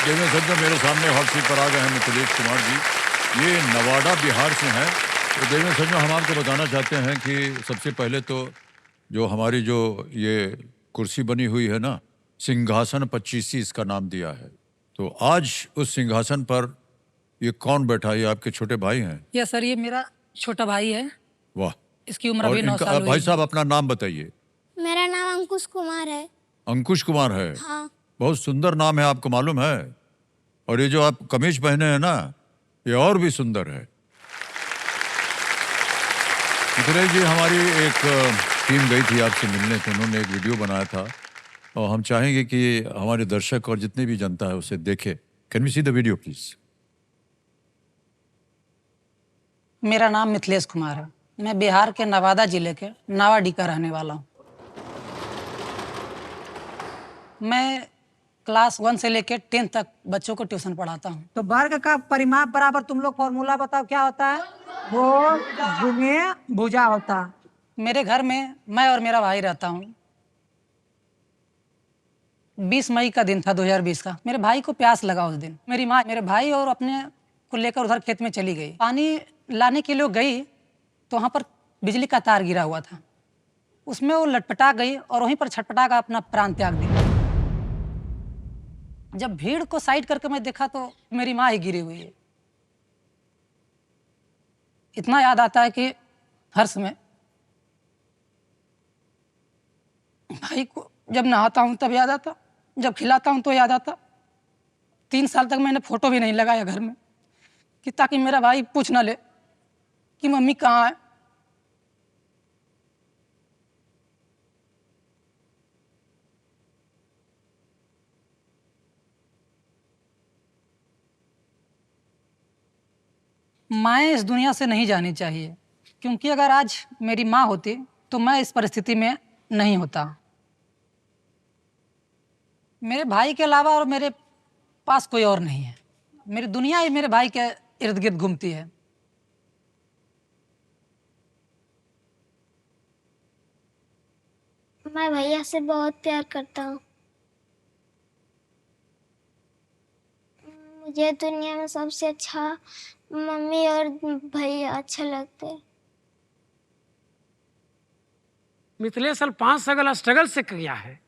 देवेंद्र सज्जन मेरे सामने hot seat पर आ गए हैं मिथिलेश कुमार जी। ये नवादा बिहार से हैं। तो देवेंद्र सज्जन, हम आपको बताना चाहते हैं कि सबसे पहले तो जो हमारी जो ये कुर्सी बनी हुई है ना, सिंहासन 25 इसका नाम दिया है। तो आज उस सिंहासन पर ये कौन बैठा है? ये आपके छोटे भाई हैं? यस सर, ये मेरा छोटा भाई है। वाह। इसकी उम्र और अभी 9 इनका साल हुई भाई है। साहब अपना नाम बताइए। मेरा नाम अंकुश कुमार है। अंकुश कुमार है? हाँ। बहुत सुंदर नाम है, आपको मालूम है। और ये जो आप कमीज पहने हैं ना, ये और भी सुंदर है। मिथिलेश जी, हमारी एक टीम गई थी आपसे मिलने, तो उन्होंने एक वीडियो बनाया था और हम चाहेंगे कि हमारे दर्शक और जितनी भी जनता है उसे देखे। Can we see the video please? मेरा नाम मिथिलेश कुमार है। मैं बिहार के नवादा जिले के नावाडी का रहने वाला हूँ। मैं क्लास 1 से लेकर 10 तक बच्चों को ट्यूशन पढ़ाता हूँ। तो वर्ग का परिमाप बराबर तुम लोग फॉर्मूला बताओ क्या होता है? वो गुणे भुजा होता है। मेरे घर में मैं और मेरा भाई रहता हूँ। 20 मई का दिन था 2020 का। मेरे भाई को प्यास लगा उस दिन। मेरी माँ मेरे भाई और अपने को लेकर उधर खेत में चली गई। पानी लाने के लिए गई तो वहाँ पर बिजली का तार गिरा हुआ था। उसमें वो लटपटा गई और वहीं पर छटपटा कर अपना प्राण त्याग दिया। जब भीड़ को साइड करके मैं देखा तो मेरी माँ ही गिरी हुई है। इतना याद आता है कि हर समय भाई को जब नहाता हूँ तब याद आता, जब खिलाता हूँ तो याद आता। 3 साल तक मैंने फोटो भी नहीं लगाया घर में कि ताकि मेरा भाई पूछ ना ले कि मम्मी कहाँ है। माएँ इस दुनिया से नहीं जानी चाहिए, क्योंकि अगर आज मेरी माँ होती तो मैं इस परिस्थिति में नहीं होता। मेरे भाई के अलावा और मेरे पास कोई और नहीं है। मेरी दुनिया ही मेरे भाई के इर्द गिर्द घूमती है। मैं भैया से बहुत प्यार करता हूँ। मुझे दुनिया में सबसे अच्छा मम्मी और भैया अच्छे लगते हैं। मिथिलेश साल 5 साल स्ट्रगल से किया है।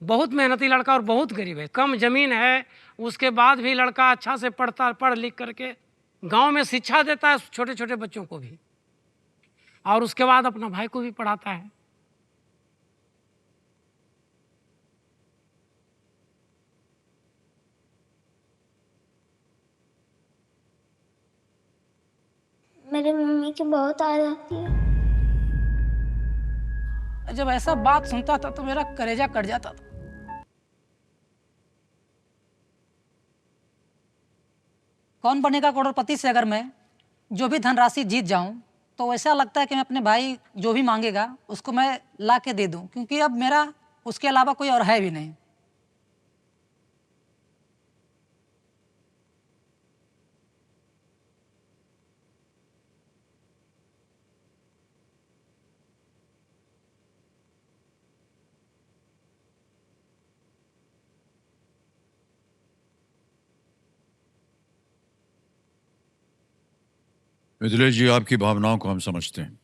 बहुत मेहनती लड़का और बहुत गरीब है, कम जमीन है, उसके बाद भी लड़का अच्छा से पढ़ लिख करके गांव में शिक्षा देता है छोटे छोटे बच्चों को भी, और उसके बाद अपना भाई को भी पढ़ाता है। मेरी मम्मी की बहुत याद आती है। जब ऐसा बात सुनता था तो मेरा कलेजा कट जाता था। कौन बनेगा करोड़पति से अगर मैं जो भी धनराशि जीत जाऊं तो ऐसा लगता है कि मैं अपने भाई जो भी मांगेगा उसको मैं ला के दे दूं, क्योंकि अब मेरा उसके अलावा कोई और है भी नहीं। मिथिलेश जी, आपकी भावनाओं को हम समझते हैं।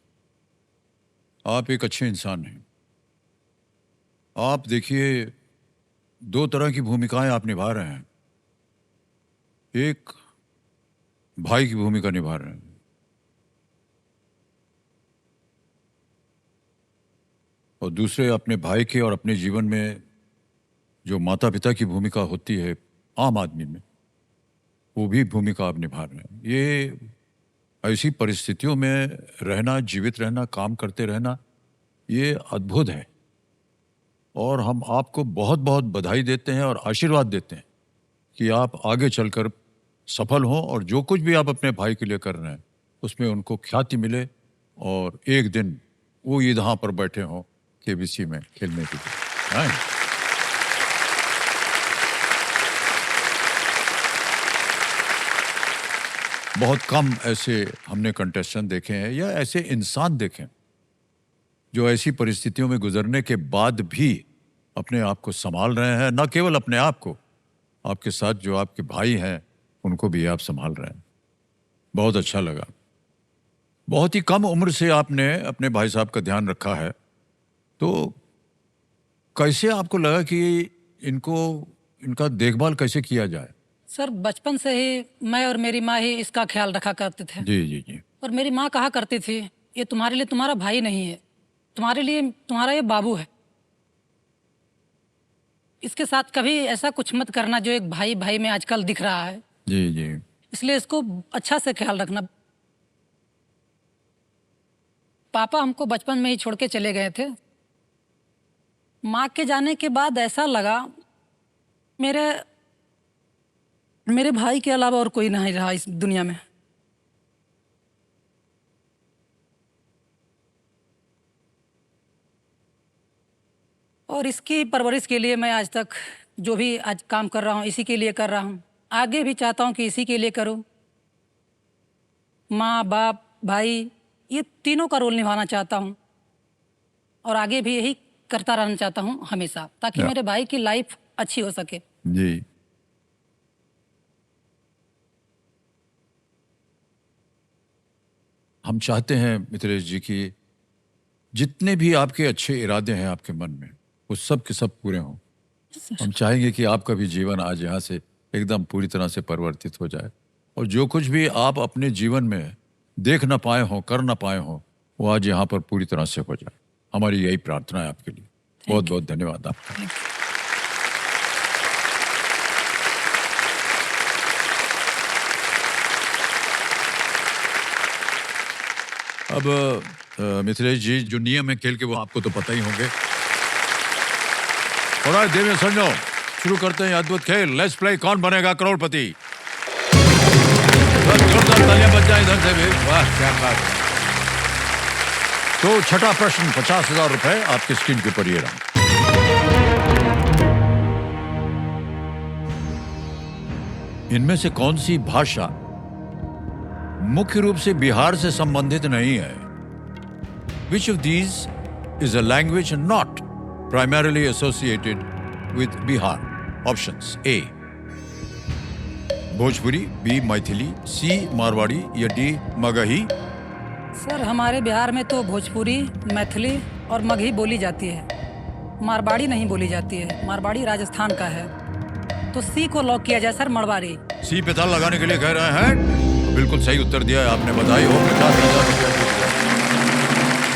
आप एक अच्छे इंसान हैं। आप देखिए, 2 तरह की भूमिकाएं आप निभा रहे हैं। एक भाई की भूमिका निभा रहे हैं, और दूसरे अपने भाई के और अपने जीवन में जो माता पिता की भूमिका होती है आम आदमी में, वो भी भूमिका आप निभा रहे हैं। ये ऐसी परिस्थितियों में रहना, जीवित रहना, काम करते रहना, ये अद्भुत है। और हम आपको बहुत बहुत बधाई देते हैं और आशीर्वाद देते हैं कि आप आगे चलकर सफल हों और जो कुछ भी आप अपने भाई के लिए कर रहे हैं उसमें उनको ख्याति मिले और एक दिन वो यहाँ पर बैठे हों केबीसी में खेलने के लिए। हाँ। बहुत कम ऐसे हमने कंटेस्टेंट देखे हैं या ऐसे इंसान देखे हैं जो ऐसी परिस्थितियों में गुजरने के बाद भी अपने आप को संभाल रहे हैं। न केवल अपने आप को, आपके साथ जो आपके भाई हैं उनको भी आप संभाल रहे हैं, बहुत अच्छा लगा। बहुत ही कम उम्र से आपने अपने भाई साहब का ध्यान रखा है, तो कैसे आपको लगा कि इनका देखभाल कैसे किया जाए? सर बचपन से ही मैं और मेरी माँ ही इसका ख्याल रखा करते थे। जी जी जी। और मेरी माँ कहा करती थी, ये तुम्हारे लिए तुम्हारा भाई नहीं है, तुम्हारे लिए तुम्हारा ये बाबू है। इसके साथ कभी ऐसा कुछ मत करना जो एक भाई भाई में आजकल दिख रहा है, जी जी। इसलिए इसको अच्छा से ख्याल रखना। पापा हमको बचपन में ही छोड़ के चले गए थे। माँ के जाने के बाद ऐसा लगा मेरे भाई के अलावा और कोई नहीं रहा इस दुनिया में। और इसकी परवरिश के लिए मैं आज तक जो भी आज काम कर रहा हूँ इसी के लिए कर रहा हूँ, आगे भी चाहता हूँ कि इसी के लिए करूँ। माँ बाप भाई ये तीनों का रोल निभाना चाहता हूँ और आगे भी यही करता रहना चाहता हूँ हमेशा, ताकि मेरे भाई की लाइफ अच्छी हो सके। जी। हम चाहते हैं मिथिलेश जी कि जितने भी आपके अच्छे इरादे हैं आपके मन में वो सब के सब पूरे हों। हम चाहेंगे कि आपका भी जीवन आज यहाँ से एकदम पूरी तरह से परिवर्तित हो जाए और जो कुछ भी आप अपने जीवन में देख ना पाए हों, कर ना पाए हों, वो आज यहाँ पर पूरी तरह से हो जाए। हमारी यही प्रार्थना है आपके लिए। बहुत बहुत धन्यवाद आपका। अब मिथिलेश जी जो नियम है खेल के वो आपको तो पता ही होंगे। और देवेंद्र संजो शुरू करते हैं अद्भुत खेल। लेट्स प्ले कौन बनेगा करोड़पति। जोरदार तालियां बज जाए इधर से भी। वाह क्या बात है। तो छठा प्रश्न 50,000 रुपए आपकी स्क्रीन के ऊपर ये रहा। इनमें से कौन सी भाषा मुख्य रूप से बिहार से संबंधित नहीं है? Which of these is a language not primarily associated with Bihar? Options: A. Bhojpuri, B. Maithili, C. Marwari या D. मगही? सर हमारे बिहार में तो भोजपुरी, मैथिली और मगही बोली जाती है, मारवाड़ी नहीं बोली जाती है। मारवाड़ी राजस्थान का है, तो सी को लॉक किया जाए सर, मारवाड़ी। सी पे ताल लगाने के लिए कह रहे हैं। बिल्कुल सही उत्तर दिया है आपने, बधाई हो। 50,000 रुपये।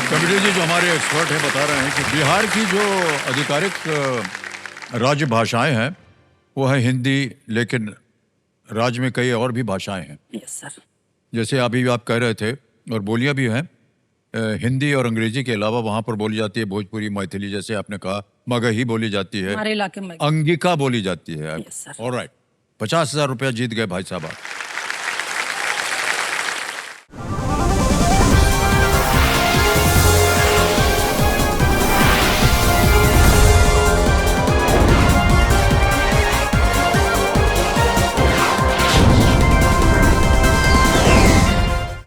कमिटी जी जो हमारे एक्सपर्ट हैं बता रहे हैं कि बिहार की जो आधिकारिक राज्य भाषाएं हैं वो है हिंदी, लेकिन राज्य में कई और भी भाषाएं हैं। Yes sir. जैसे अभी आप कह रहे थे, और बोलियां भी हैं। हिंदी और अंग्रेजी के अलावा वहाँ पर बोली जाती है भोजपुरी, मैथिली, जैसे आपने कहा मगही बोली जाती है, हमारे इलाके में अंगिका बोली जाती है। Yes sir. ऑलराइट, 50,000 रुपया जीत गए भाई साहब आप।